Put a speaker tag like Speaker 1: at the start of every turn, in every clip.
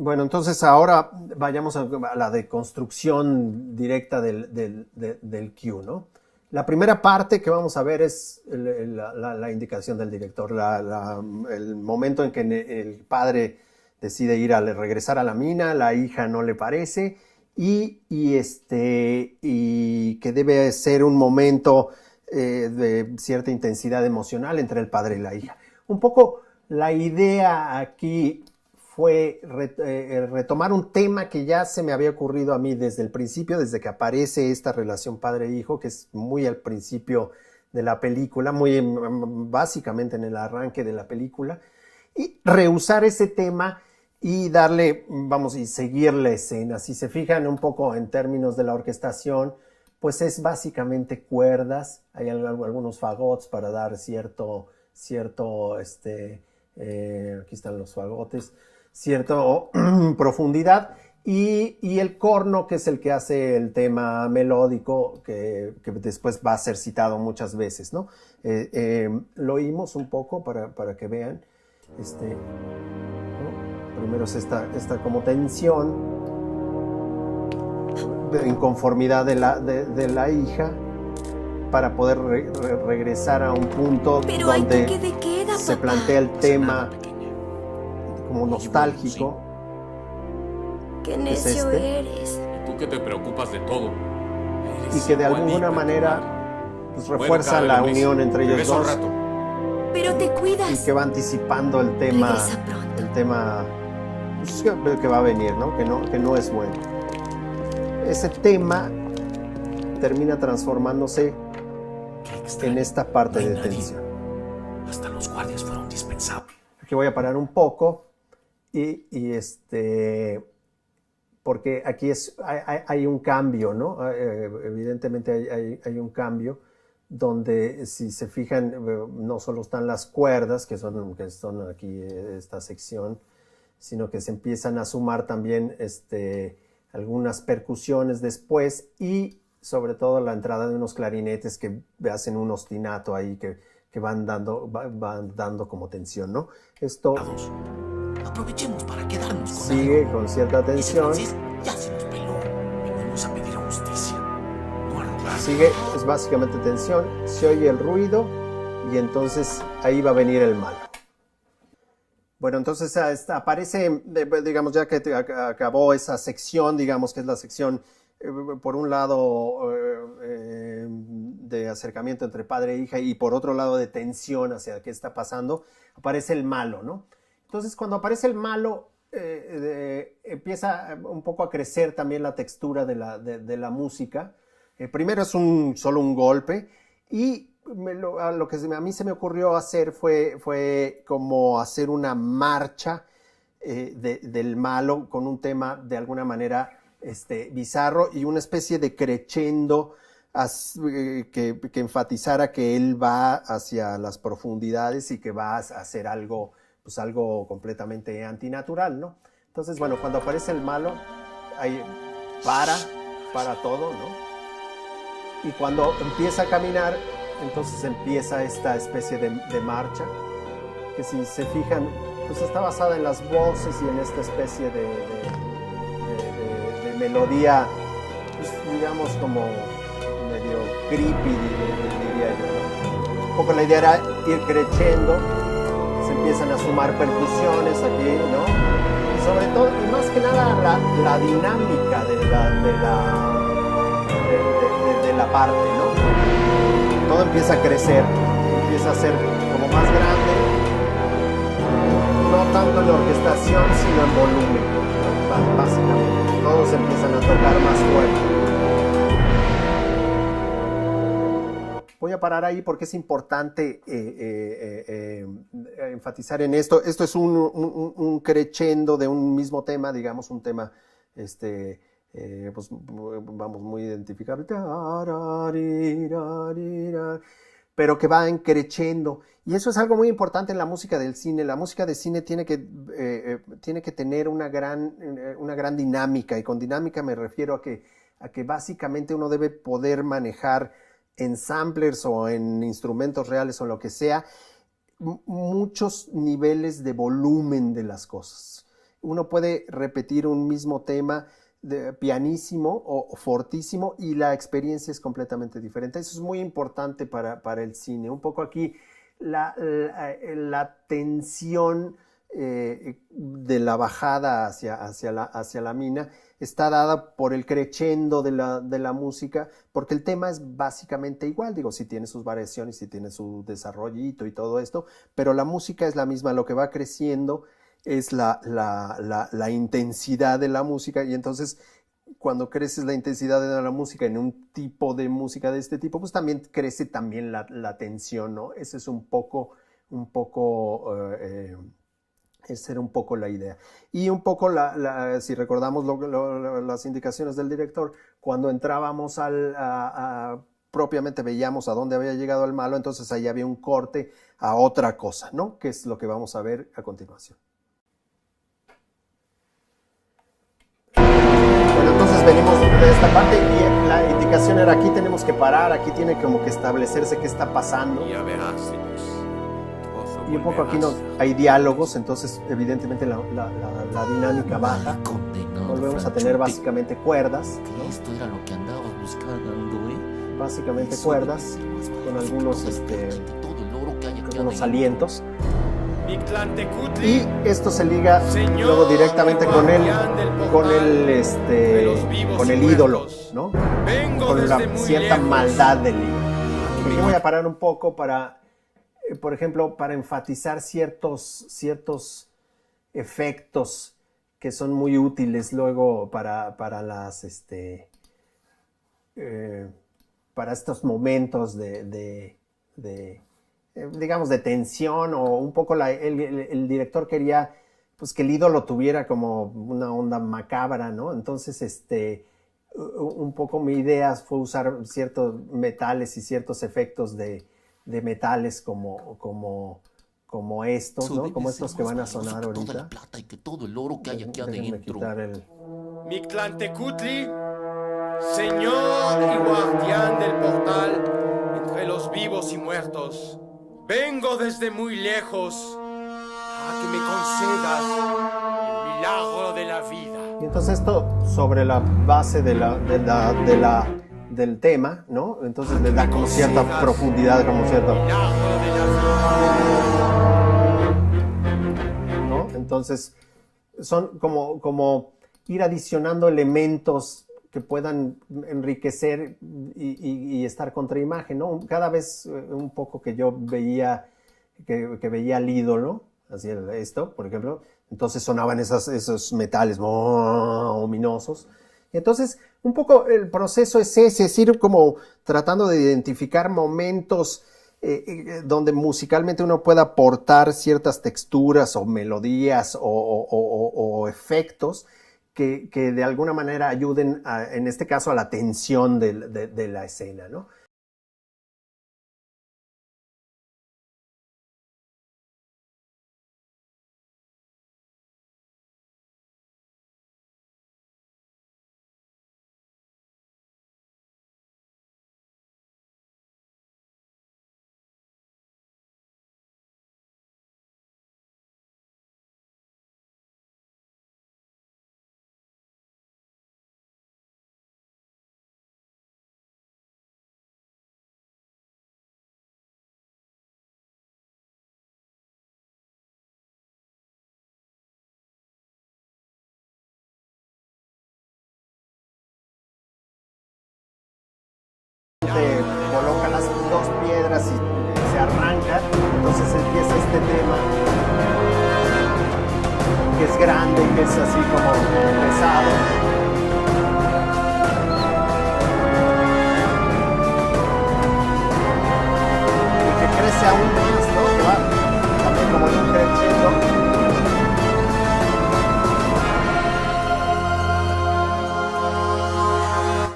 Speaker 1: Bueno, entonces ahora vayamos a la deconstrucción directa del cue, ¿no? La primera parte que vamos a ver es la indicación del director, el momento en que el padre decide regresar a la mina, la hija no le parece y que debe ser un momento de cierta intensidad emocional entre el padre y la hija. Un poco la idea aquí fue retomar un tema que ya se me había ocurrido a mí desde el principio, desde que aparece esta relación padre-hijo, que es muy al principio de la película, muy básicamente en el arranque de la película, y reusar ese tema y darle, y seguir la escena. Si se fijan un poco en términos de la orquestación, pues es básicamente cuerdas, hay algunos fagots para dar cierto aquí están los fagotes, cierta profundidad, y el corno, que es el que hace el tema melódico, que después va a ser citado muchas veces, ¿no? Lo oímos un poco para que vean. ¿No? Primero es esta como tensión, de inconformidad de la hija, para poder regresar a un punto donde se plantea el tema como nostálgico.
Speaker 2: Qué necio eres.
Speaker 3: Y tú que te preocupas de todo.
Speaker 1: Y que de alguna manera pues, refuerza la unión entre ellos dos.
Speaker 2: Pero te cuidas.
Speaker 1: Y que va anticipando el tema. El tema pues, que va a venir, ¿no? Que no es bueno. Ese tema termina transformándose en esta parte de tensión.
Speaker 4: Hasta los guardias fueron dispensables.
Speaker 1: Aquí voy a parar un poco porque aquí hay un cambio, ¿no? Evidentemente hay un cambio donde, si se fijan, no solo están las cuerdas, que son aquí esta sección, sino que se empiezan a sumar también algunas percusiones después, y sobre todo la entrada de unos clarinetes que hacen un ostinato ahí que van dando como tensión, ¿no? Esto
Speaker 4: aprovechemos para quedarnos con
Speaker 1: sigue
Speaker 4: algo.
Speaker 1: con cierta tensión.
Speaker 4: Ya se nos peló. Venimos a pedir justicia, no a rogar.
Speaker 1: Sigue, es básicamente tensión, se oye el ruido y entonces ahí va a venir el malo. Bueno, entonces aparece, digamos, ya que acabó esa sección, digamos que es la sección, por un lado, de acercamiento entre padre e hija, y por otro lado de tensión hacia qué está pasando, aparece el malo, ¿no? Entonces, cuando aparece el malo, empieza un poco a crecer también la textura de la música. Primero es solo un golpe, y lo que a mí se me ocurrió hacer fue como hacer una marcha del malo con un tema de alguna manera bizarro y una especie de crescendo que enfatizara que él va hacia las profundidades y que va a hacer algo completamente antinatural, ¿no? Entonces, bueno, cuando aparece el malo, ahí para todo, ¿no? Y cuando empieza a caminar, entonces empieza esta especie de marcha, que si se fijan, pues está basada en las voces y en esta especie de melodía, pues, digamos, como medio creepy, diría yo, ¿no? Un poco la idea era ir creciendo, se empiezan a sumar percusiones aquí, ¿no? Y sobre todo, y más que nada, la dinámica de la parte, ¿no? Todo empieza a crecer, empieza a ser como más grande, no tanto en la orquestación, sino en volumen, ¿no? Básicamente. Todos empiezan a tocar más fuerte. Voy a parar ahí porque es importante enfatizar en esto. Esto es un crescendo de un mismo tema, digamos, un tema pues vamos, muy identificable, pero que va creciendo. Y eso es algo muy importante en la música del cine. La música de cine tiene que tener una gran dinámica, y con dinámica me refiero a que básicamente uno debe poder manejar en samplers o en instrumentos reales o lo que sea, muchos niveles de volumen de las cosas. uno puede repetir un mismo tema pianísimo o fortísimo y la experiencia es completamente diferente. Eso es muy importante para el cine. Un poco aquí la tensión de la bajada hacia la mina está dada por el crescendo de la música, porque el tema es básicamente igual, digo, sí tiene sus variaciones, sí tiene su desarrollito y todo esto, pero la música es la misma, lo que va creciendo es la intensidad de la música, y entonces cuando creces la intensidad de la música en un tipo de música de este tipo, pues también crece también la tensión, ¿no? Ese es un poco esa era un poco la idea. Y un poco, si recordamos las indicaciones del director, cuando entrábamos propiamente veíamos a dónde había llegado el malo, entonces ahí había un corte a otra cosa, ¿no? Que es lo que vamos a ver a continuación. Bueno, entonces venimos de esta parte y la indicación era aquí tenemos que parar, aquí tiene como que establecerse qué está pasando.
Speaker 3: Ya verás, hijos.
Speaker 1: Y un poco aquí hay diálogos, entonces evidentemente la dinámica baja. Volvemos a tener básicamente cuerdas, ¿no?
Speaker 4: Esto era lo que andabas buscando, ¿eh?
Speaker 1: Básicamente cuerdas con algunos alientos. Y esto se liga luego directamente con el ídolo, ¿no? Con la cierta maldad del ídolo. Aquí voy a parar un poco para, por ejemplo, para enfatizar ciertos efectos que son muy útiles luego para estos momentos digamos, de tensión, o un poco el director quería pues que el ídolo tuviera como una onda macabra, ¿no? Entonces, un poco mi idea fue usar ciertos metales y ciertos efectos de metales como estos, ¿no? Como estos que van a sonar ahorita.
Speaker 4: Toda la plata y que todo el oro que hay aquí
Speaker 1: Déjenme
Speaker 4: adentro.
Speaker 1: quitar el...
Speaker 5: Mictlantecutli, Señor y guardián del portal entre los vivos y muertos, vengo desde muy lejos a que me concedas el milagro de la vida.
Speaker 1: Y entonces esto sobre la base del tema, ¿no? Entonces le da como cierta profundidad, como cierta...
Speaker 5: Milagro de la vida.
Speaker 1: ¿no? Entonces son como ir adicionando elementos que puedan enriquecer y estar contra imagen, ¿no? Cada vez un poco que yo veía al ídolo, así esto, por ejemplo, entonces sonaban esos metales ominosos. Entonces, un poco el proceso es ese, es ir como tratando de identificar momentos donde musicalmente uno pueda aportar ciertas texturas o melodías o efectos que de alguna manera ayuden, en este caso, a la tensión de la escena, ¿no? Coloca las dos piedras y se arranca, entonces empieza este tema que es grande, que es así como pesado, y que crece aún más, ¿no? Que va también como en un crescendo.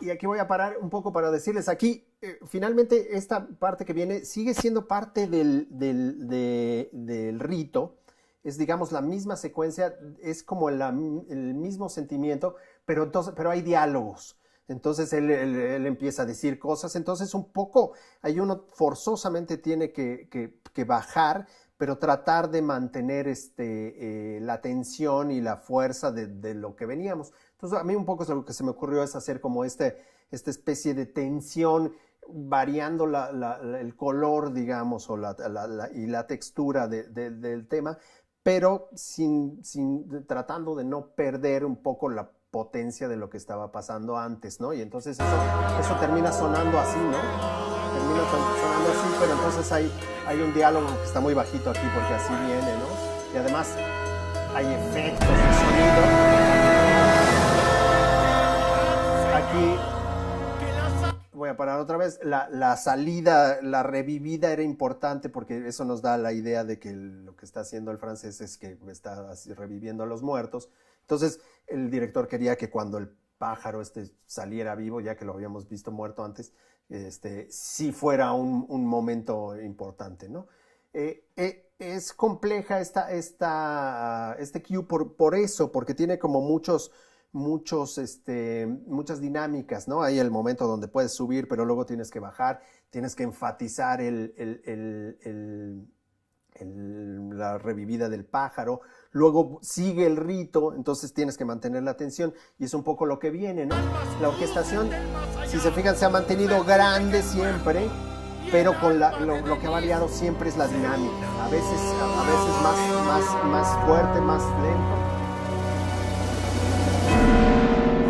Speaker 1: Y aquí voy a parar un poco para decirles aquí, finalmente esta parte que viene sigue siendo parte del rito, es digamos la misma secuencia, es como el mismo sentimiento, pero hay diálogos. Entonces él empieza a decir cosas, entonces un poco, ahí uno forzosamente tiene que bajar, pero tratar de mantener la tensión y la fuerza de lo que veníamos. Entonces, a mí un poco lo que se me ocurrió es hacer como esta especie de tensión, variando el color, digamos, y la textura del tema, pero tratando de no perder un poco la potencia de lo que estaba pasando antes, ¿no? Y entonces eso termina sonando así, ¿no? Termina sonando así, pero entonces hay un diálogo que está muy bajito aquí porque así viene, ¿no? Y además hay efectos de sonido. Aquí voy a parar otra vez. La salida, la revivida era importante porque eso nos da la idea de que lo que está haciendo el francés es que está así reviviendo a los muertos. Entonces el director quería que cuando el pájaro saliera vivo, ya que lo habíamos visto muerto antes, sí fuera un momento importante, ¿no? Es compleja este cue por eso, porque tiene como muchas dinámicas, ¿no? Hay el momento donde puedes subir, pero luego tienes que bajar, tienes que enfatizar la revivida del pájaro, luego sigue el rito, entonces tienes que mantener la atención y es un poco lo que viene, ¿no? La orquestación, si se fijan, se ha mantenido grande siempre, pero con lo que ha variado siempre es la dinámica, a veces más fuerte, más lento.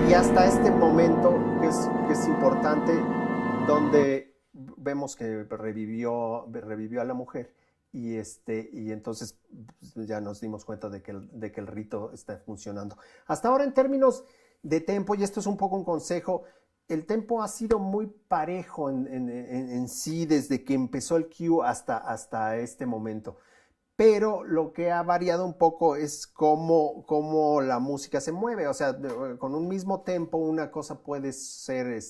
Speaker 1: Y hasta este momento que es importante, donde vemos que revivió a la mujer. Y entonces ya nos dimos cuenta de que el rito está funcionando. Hasta ahora, en términos de tempo, y esto es un poco un consejo, el tempo ha sido muy parejo en sí desde que empezó el cue hasta este momento. Pero lo que ha variado un poco es cómo la música se mueve. O sea, con un mismo tempo una cosa puede ser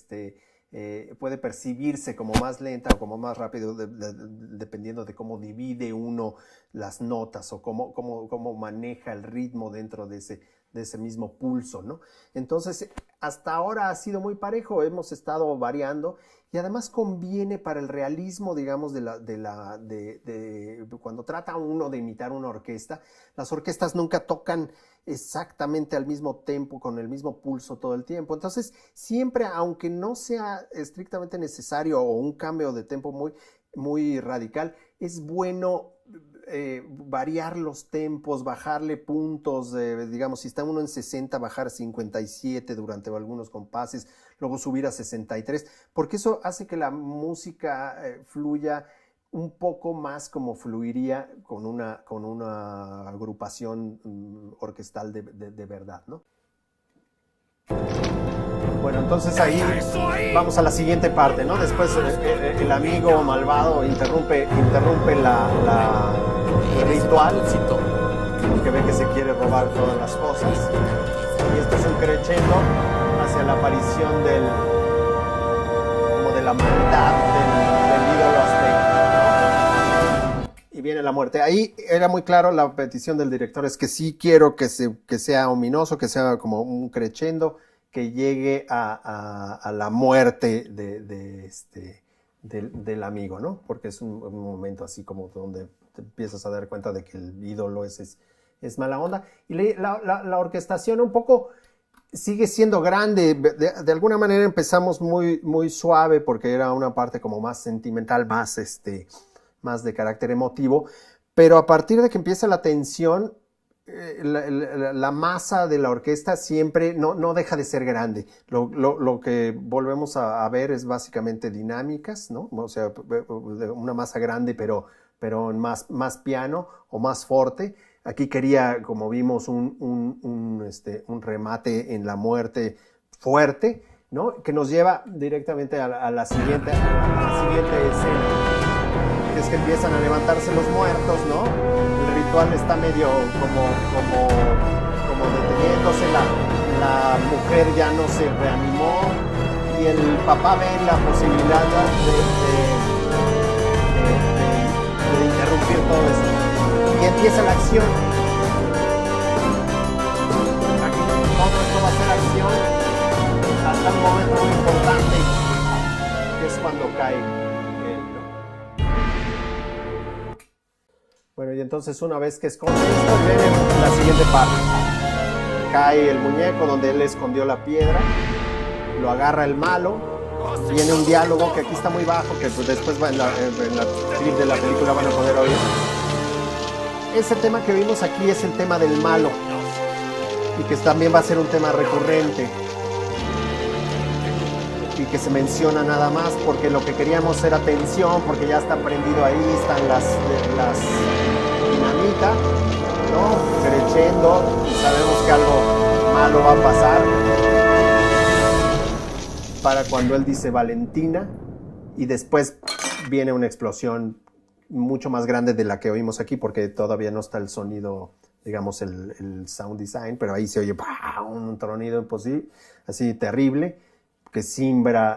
Speaker 1: puede percibirse como más lenta o como más rápido dependiendo de cómo divide uno las notas o cómo maneja el ritmo dentro de ese mismo pulso, ¿no? Entonces, hasta ahora ha sido muy parejo, hemos estado variando y además conviene para el realismo, digamos, de cuando trata uno de imitar una orquesta. Las orquestas nunca tocan exactamente al mismo tempo, con el mismo pulso todo el tiempo. Entonces, siempre, aunque no sea estrictamente necesario o un cambio de tempo muy, muy radical, es bueno variar los tempos, bajarle puntos, digamos, si está uno en 60, bajar a 57 durante algunos compases, luego subir a 63, porque eso hace que la música fluya un poco más como fluiría con una agrupación orquestal de verdad, ¿no? Bueno, entonces ahí vamos a la siguiente parte, ¿no? Después el amigo malvado interrumpe el ritual, porque ve que se quiere robar todas las cosas. Y esto es un crescendo hacia la aparición como de la maldad del ídolo azteca. Y viene la muerte. Ahí era muy claro la petición del director, es que sí quiero que sea ominoso, que sea como un crescendo, que llegue a la muerte del amigo, ¿no? Porque es un momento así como donde te empiezas a dar cuenta de que el ídolo es mala onda. Y la orquestación un poco sigue siendo grande. De alguna manera empezamos muy, muy suave porque era una parte como más sentimental, más de carácter emotivo. Pero a partir de que empieza la tensión, la masa de la orquesta siempre no deja de ser grande. Lo que volvemos a ver es básicamente dinámicas, ¿no? O sea, una masa grande pero en más piano o más forte. Aquí quería, como vimos, un remate en la muerte fuerte, ¿no? Que nos lleva directamente a la siguiente escena, que es que empiezan a levantarse los muertos, ¿no? El ritual está medio como deteniéndose, la mujer ya no se reanimó y el papá ve la posibilidad de interrumpir todo esto. Y empieza la acción. Aquí todo esto va a ser acción hasta un momento muy importante, que es cuando cae él, ¿no? Bueno, y entonces una vez que esconde esto, viene la siguiente parte. Cae el muñeco donde él escondió la piedra, lo agarra el malo, viene un diálogo que aquí está muy bajo, que pues después en la clip de la película van a poder oír. Ese tema que vimos aquí es el tema del malo y que también va a ser un tema recurrente y que se menciona nada más porque lo que queríamos era tensión, porque ya está prendido ahí, están las dinamita, ¿no? Creciendo y sabemos que algo malo va a pasar para cuando él dice Valentina y después viene una explosión mucho más grande de la que oímos aquí porque todavía no está el sonido, digamos el sound design, pero ahí se oye un tronido imposible, así terrible, que simbra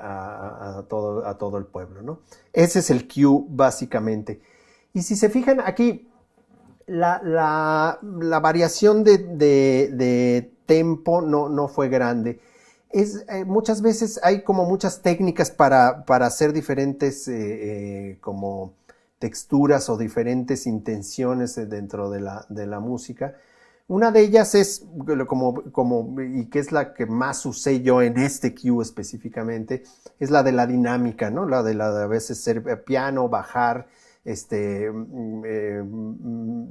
Speaker 1: a todo el pueblo, ¿no? Ese es el cue básicamente. Y si se fijan aquí, la variación de tempo no fue grande. Muchas veces hay como muchas técnicas para hacer diferentes como texturas o diferentes intenciones dentro de la música. Una de ellas es y que es la que más usé yo en este cue específicamente, es la de la dinámica, ¿no? La de a veces ser piano, bajar,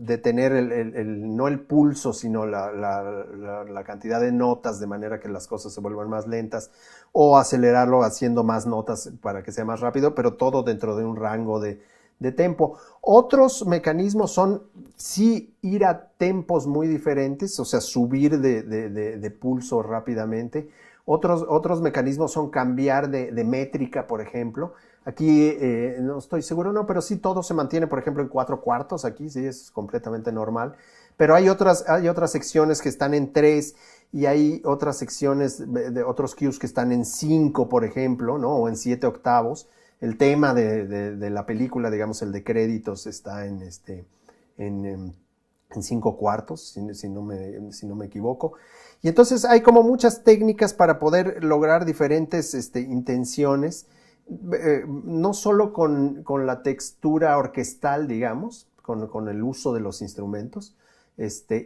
Speaker 1: detener no el pulso, sino la cantidad de notas de manera que las cosas se vuelvan más lentas, o acelerarlo haciendo más notas para que sea más rápido, pero todo dentro de un rango de tempo. Otros mecanismos son sí ir a tempos muy diferentes, o sea, subir de pulso rápidamente. Otros mecanismos son cambiar de métrica, por ejemplo. Aquí no estoy seguro, no, pero sí todo se mantiene, por ejemplo, en 4/4. Aquí sí es completamente normal. Pero hay otras secciones que están en 3 y hay otras secciones de otros cues que están en 5, por ejemplo, ¿no? O en 7 octavos. El tema de la película, digamos, el de créditos está en 5/4, si no me equivoco. Y entonces hay como muchas técnicas para poder lograr diferentes intenciones, no solo con la textura orquestal, digamos, con el uso de los instrumentos,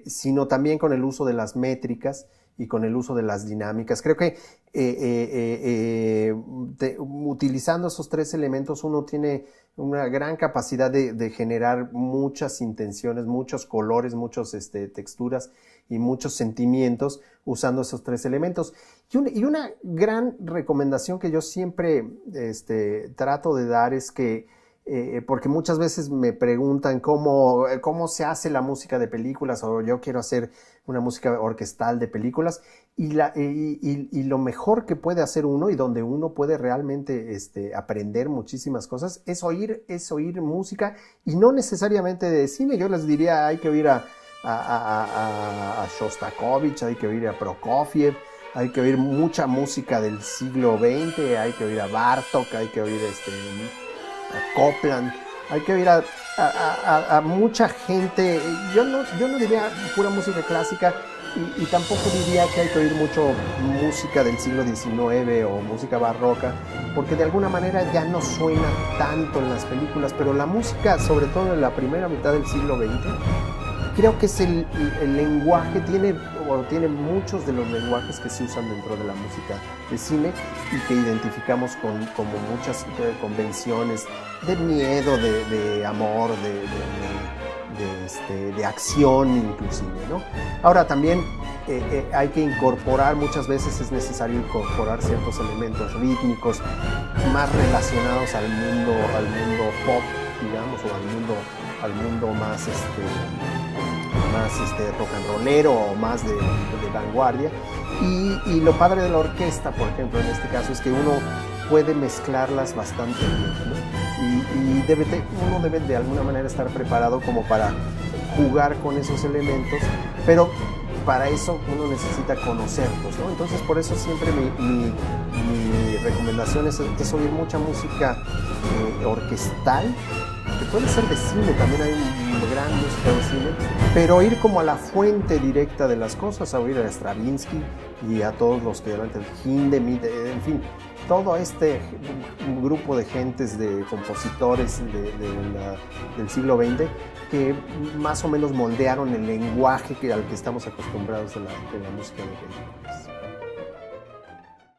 Speaker 1: sino también con el uso de las métricas y con el uso de las dinámicas. Creo que utilizando esos 3 elementos uno tiene una gran capacidad de generar muchas intenciones, muchos colores, muchas texturas y muchos sentimientos usando esos 3 elementos. Y una gran recomendación que yo siempre trato de dar es que porque muchas veces me preguntan cómo se hace la música de películas, o yo quiero hacer una música orquestal de películas, y lo mejor que puede hacer uno y donde uno puede realmente aprender muchísimas cosas es oír música, y no necesariamente de cine. Yo les diría, hay que oír a Shostakovich, hay que oír a Prokofiev, hay que oír mucha música del siglo XX, hay que oír a Bartók, hay que oír a Copland, hay que oír a mucha gente. Yo no diría pura música clásica y tampoco diría que hay que oír mucho música del siglo XIX o música barroca, porque de alguna manera ya no suena tanto en las películas, pero la música, sobre todo en la primera mitad del siglo XX, creo que es el lenguaje, tiene muchos de los lenguajes que se usan dentro de la música de cine y que identificamos como muchas convenciones de miedo, de amor, de acción inclusive, ¿no? Ahora también hay que incorporar, muchas veces es necesario incorporar ciertos elementos rítmicos más relacionados al mundo pop, digamos, o al mundo más rock and rollero o más de vanguardia. Y lo padre de la orquesta, por ejemplo, en este caso, es que uno puede mezclarlas bastante bien, ¿no? Y uno debe de alguna manera estar preparado como para jugar con esos elementos, pero para eso uno necesita conocerlos, ¿no? Entonces, por eso siempre mi recomendación es oír mucha música orquestal, que puede ser de cine, también hay gran música de cine, pero ir como a la fuente directa de las cosas, a oír a Stravinsky y a todos los que delante, Hindemith, en fin, todo este grupo de gentes, de compositores del siglo XX, que más o menos moldearon el lenguaje al que estamos acostumbrados de la música de películas.